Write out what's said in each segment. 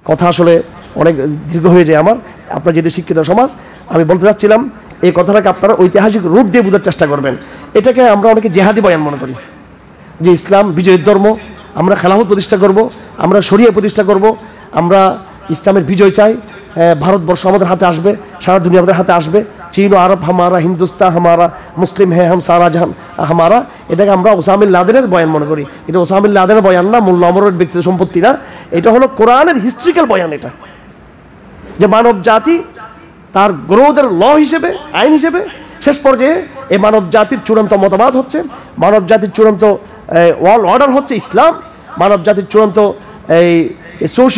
কথা আসলে অনেক দীর্ঘ হয়ে যায় আমার, আপনার যেহেতু শিক্ষিত সমাজ, আমি বলতে চাচ্ছিলাম এই কথাটাকে আপনারা ঐতিহাসিক রূপ দিয়ে বোঝার চেষ্টা করবেন। এটাকে আমরা অনেকে জেহাদি বয়ান মনে করি, যে ইসলাম বিজয়ের ধর্ম, আমরা খেলাফত প্রতিষ্ঠা করব, আমরা শরিয়া প্রতিষ্ঠা করব, আমরা ইসলামের বিজয় চাই, ভারতবর্ষ আমাদের হাতে আসবে, সারা দুনিয়া আমাদের হাতে আসবে, চীন ও আরব হামারা, হিন্দুস্তান হামারা, মুসলিম হ্যাঁ হাম সারা জাহান হামারা। এটাকে আমরা ওসামা বিন লাদেনের বয়ান মনে করি। এটা ওসামা বিন লাদেনের বয়ান না, মোল্লা ওমরের ব্যক্তিগত সম্পত্তি না, এটা হলো কোরআনের হিস্ট্রিক্যাল বয়ান। এটা যে মানব জাতি তার গ্রোথের ল হিসেবে, আইন হিসেবে শেষ পর্যায়ে এই মানব জাতির চূড়ান্ত মতবাদ হচ্ছে, মানব জাতির চূড়ান্ত ওয়ার্ল্ড অর্ডার হচ্ছে ইসলাম, মানব জাতির চূড়ান্ত এই সোশ্য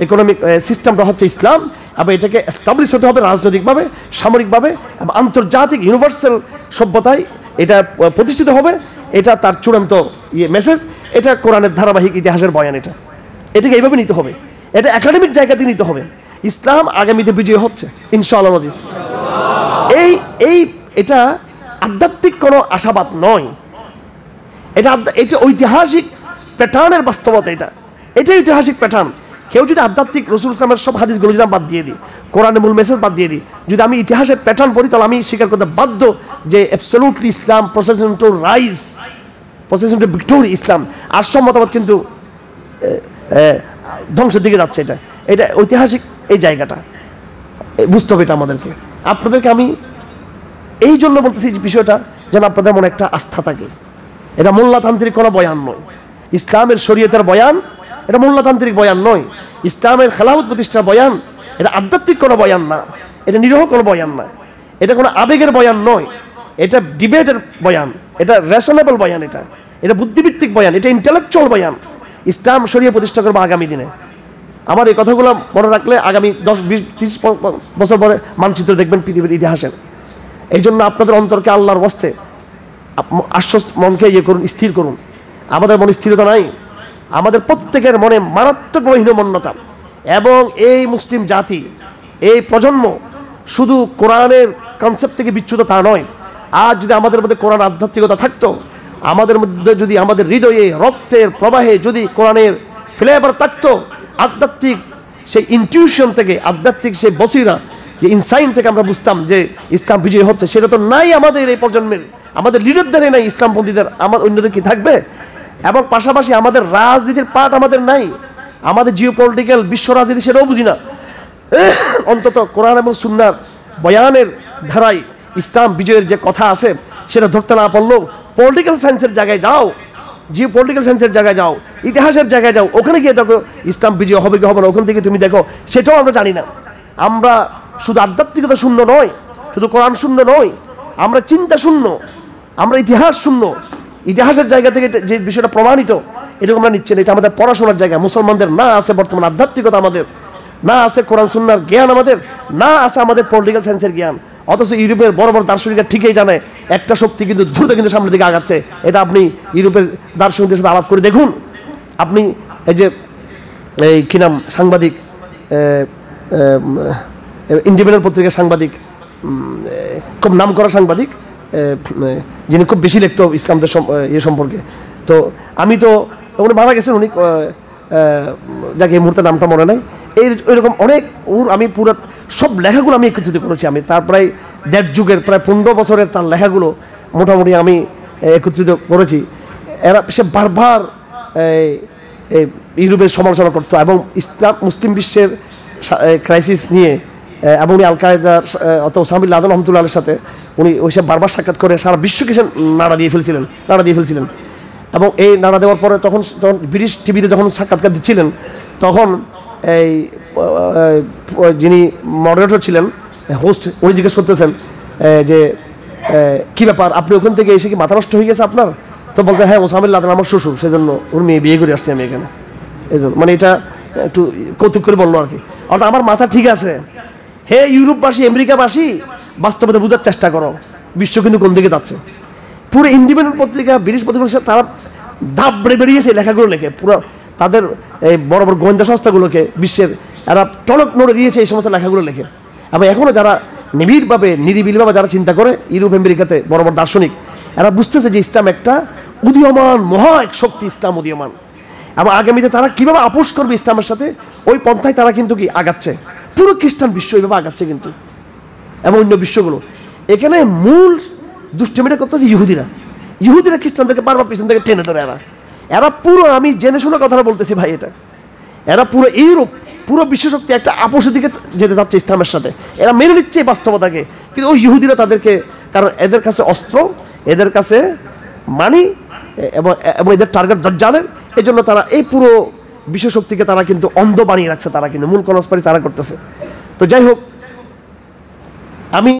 ইকোনমিক সিস্টেমটা হচ্ছে ইসলাম, এবং এটাকে এস্টাবলিশ হতে হবে রাজনৈতিকভাবে, সামরিকভাবে, এবং আন্তর্জাতিক ইউনিভার্সাল সভ্যতায় এটা প্রতিষ্ঠিত হবে। এটা তার চূড়ান্ত মেসেজ। এটা কোরআনের ধারাবাহিক ইতিহাসের বয়ান। এটাকে এইভাবে নিতে হবে, এটা একাডেমিক জায়গাতে নিতে হবে। ইসলাম আগামীতে বিজয় হচ্ছে ইনশাআল্লাহ আজিজ। এটা আধ্যাত্মিক কোনো আশাবাদ নয়, এটা ঐতিহাসিক প্যাটার্নের বাস্তবতা। এটা ঐতিহাসিক প্যাটার্ন। কেউ যদি আধ্যাত্মিক রসুল ইসলামের সব হাদিসগুলো যদি বাদ দিয়ে দিই, কোরআনের মূল মেসেজ বাদ দিয়ে দিই, যদি আমি ইতিহাসের প্যাটার্ন পড়ি, তাহলে আমি স্বীকার করতে বাধ্য যে absolutely Islam processing to rise, processing to victory. Islam আর সব মতামত কিন্তু ধ্বংসের দিকে যাচ্ছে। এটা ঐতিহাসিক এই জায়গাটা বুঝতে হবে। এটা আমাদেরকে, আপনাদেরকে আমি এই জন্য বলতেছি যে বিষয়টা যেন আপনাদের মনে একটা আস্থা থাকে। এটা মোল্লাতান্ত্রিক কোনো বয়ান নয়, ইসলামের শরীয়তের বয়ান। এটা মোল্লাতান্ত্রিক বয়ান নয়, ইসলামের খেলাফত প্রতিষ্ঠার বয়ান। এটা আধ্যাত্মিক কোনো বয়ান না, এটা নিরহ কোনো বয়ান না, এটা কোনো আবেগের বয়ান নয়, এটা ডিবেটের বয়ান, এটা রেশনেবল বয়ান, এটা বুদ্ধিভিত্তিক বয়ান, এটা ইন্টেলেকচুয়াল বয়ান। ইসলাম শরিয়া প্রতিষ্ঠা করবো আগামী দিনে। আমার এই কথাগুলো মনে রাখলে আগামী 10, 20, 30 বছর পরে মানচিত্র দেখবেন পৃথিবীর ইতিহাসের। এই জন্য আপনাদের অন্তরকে আল্লাহর ওয়াস্তে আশ্বস্ত মনকে করুন, স্থির করুন। আমাদের মনে স্থিরতা নাই, আমাদের প্রত্যেকের মনে মারাত্মক হীনমন্যতা। এবং এই মুসলিম জাতি, এই প্রজন্ম শুধু কোরআনের কনসেপ্ট থেকে বিচ্যুত তা নয়। আজ যদি আমাদের মধ্যে কোরআন আধ্যাত্মিকতা থাকতো, আমাদের মধ্যে যদি আমাদের হৃদয়ে রক্তের প্রবাহে যদি কোরআনের ফ্লেভার থাকতো, আধ্যাত্মিক সেই ইনটিউশন থেকে, আধ্যাত্মিক সেই বসিরা, যে ইনসাইন থেকে আমরা বুঝতাম যে ইসলাম বিজয় হচ্ছে, সেটা তো নাই আমাদের এই প্রজন্মের, আমাদের লিডারদের নাই, ইসলামপন্থীদের। আমার অন্যদের কি থাকবে? এবং পাশাপাশি আমাদের রাজনীতির পার্ট আমাদের নাই, আমাদের জিও পলিটিক্যাল বিশ্ব রাজনীতি সেটাও বুঝি না। অন্তত কোরআন এবং সুন্নাহর বয়ানের ধারায় ইসলাম বিজয়ের যে কথা আছে সেটা ধরতে না পারলেও পলিটিক্যাল সায়েন্সের জায়গায় যাও, জিও পলিটিক্যাল সায়েন্সের জায়গায় যাও, ইতিহাসের জায়গায় যাও, ওখানে গিয়ে দেখো ইসলাম বিজয় হবে কি হবে না, ওখান থেকে তুমি দেখো, সেটাও আমরা জানি না। আমরা শুধু আধ্যাত্মিকতা শূন্য নয়, শুধু কোরআন শূন্য নয়, আমরা চিন্তা শূন্য, আমরা ইতিহাস শূন্য। ইতিহাসের জায়গা থেকে যে বিষয়টা প্রমাণিত, এরকম আমরা নিচ্ছি না। এটা আমাদের পড়াশোনার জায়গা। মুসলমানদের না আছে বর্তমান আধ্যাত্মিকতা, আমাদের না আছে কোরআন সুন্নাহর জ্ঞান, আমাদের না আছে আমাদের পলিটিক্যাল সায়েন্সের জ্ঞান। অথচ ইউরোপের বড় বড় দার্শনিকরা ঠিকই জানে একটা শক্তি কিন্তু দ্রুত কিন্তু সামনের দিকে আগাচ্ছে। এটা আপনি ইউরোপের দার্শনিকদের সাথে আলাপ করে দেখুন। আপনি এই যে এই কী নাম সাংবাদিক, ইন্ডিপেন্ডেন্ট পত্রিকার সাংবাদিক, খুব নাম করা সাংবাদিক, যিনি খুব বেশি লিখত ইসলামদের সম্পর্কে। তো আমি তো উনি মারা গেছেন, উনি যাকে এই মুহূর্তে নামটা মনে নাই। এরকম অনেক আমি পুরো সব লেখাগুলো আমি একত্রিত করেছি। আমি তার প্রায় 1.5 যুগের, প্রায় 15 বছরের তার লেখাগুলো মোটামুটি আমি একত্রিত করেছি। সে বারবার ইউরোপের সমালোচনা করতো এবং ইসলাম মুসলিম বিশ্বের ক্রাইসিস নিয়ে, এবং উনি আল কায়দার অত ওসামা বিন লাদেন রহমতুল্লাহ আলাইহির সাথে উনি ওইসব বারবার সাক্ষাৎ করে সারা বিশ্বকে সে নাড়া দিয়ে ফেলছিলেন। এবং এই নাড়া দেওয়ার পরে তখন ব্রিটিশ টিভিতে যখন সাক্ষাৎকার দিচ্ছিলেন, তখন এই যিনি মডারেটর ছিলেন, হোস্ট, উনি জিজ্ঞেস করতেছেন যে কী ব্যাপার, আপনি ওখান থেকে এসে কি মাথা নষ্ট হয়ে গেছে আপনার? তো বলছে হ্যাঁ, ওসামা বিন লাদেন আমার শ্বশুর, সেজন্য ওর মেয়ে বিয়ে করে আসছি আমি এখানে, এই জন্য। মানে এটা একটু কৌতুক করে বললো আর কি। অর্থাৎ আমার মাথা ঠিক আছে। হে ইউরোপবাসী, আমেরিকাবাসী, বাস্তবতা বোঝার চেষ্টা করো, বিশ্ব কিন্তু কোন দিকে যাচ্ছে। পুরো ইন্ডিপেন্ডেন্ট পত্রিকা, ব্রিটিশ পত্রিকা, তারা ধাপ বেরিয়েছে লেখাগুলো লেখে, পুরো তাদের এই বড় বড় গোয়েন্দা সংস্থাগুলোকে বিশ্বের এরা টনক নড়ে দিয়েছে এই সমস্ত লেখাগুলো লেখে। এবং এখনও যারা নিরিবিলিভাবে যারা চিন্তা করে ইউরোপ আমেরিকাতে বড় বড় দার্শনিক, এরা বুঝতেছে যে ইসলাম একটা উদীয়মান মহা এক শক্তি, ইসলাম উদীয়মান। এবং আগামীতে তারা কীভাবে আপোষ করবে ইসলামের সাথে, ওই পন্থায় তারা কিন্তু কি আগাচ্ছে। পুরো খ্রিস্টান বিশ্ব এইভাবে আগাচ্ছে কিন্তু, এবং অন্য বিশ্বগুলো। এখানে মূল দুষ্টমিটা করতেছে ইহুদিরা খ্রিস্টানদেরকে বারবার পিছন থেকে টেনে ধরে। এরা পুরো, আমি জেনে শুনে কথাটা বলতেছি ভাই, এরা পুরো ইউরোপ, পুরো বিশ্বশক্তি একটা আপোষের দিকে যেতে যাচ্ছে ইসলামের সাথে। এরা মেনে নিচ্ছে এই বাস্তবতাকে, কিন্তু ওই ইহুদিরা তাদেরকে, কারণ এদের কাছে অস্ত্র, এদের কাছে মানি, এবং এদের টার্গেট দাজ্জালের, এই জন্য তারা এই পুরো বিশ্বশক্তিকে তারা কিন্তু অন্ধ বানিয়ে রাখছে। তারা কিন্তু মূল কনস্পাইরেসি তারা করতেছে। তো যাই হোক, আমি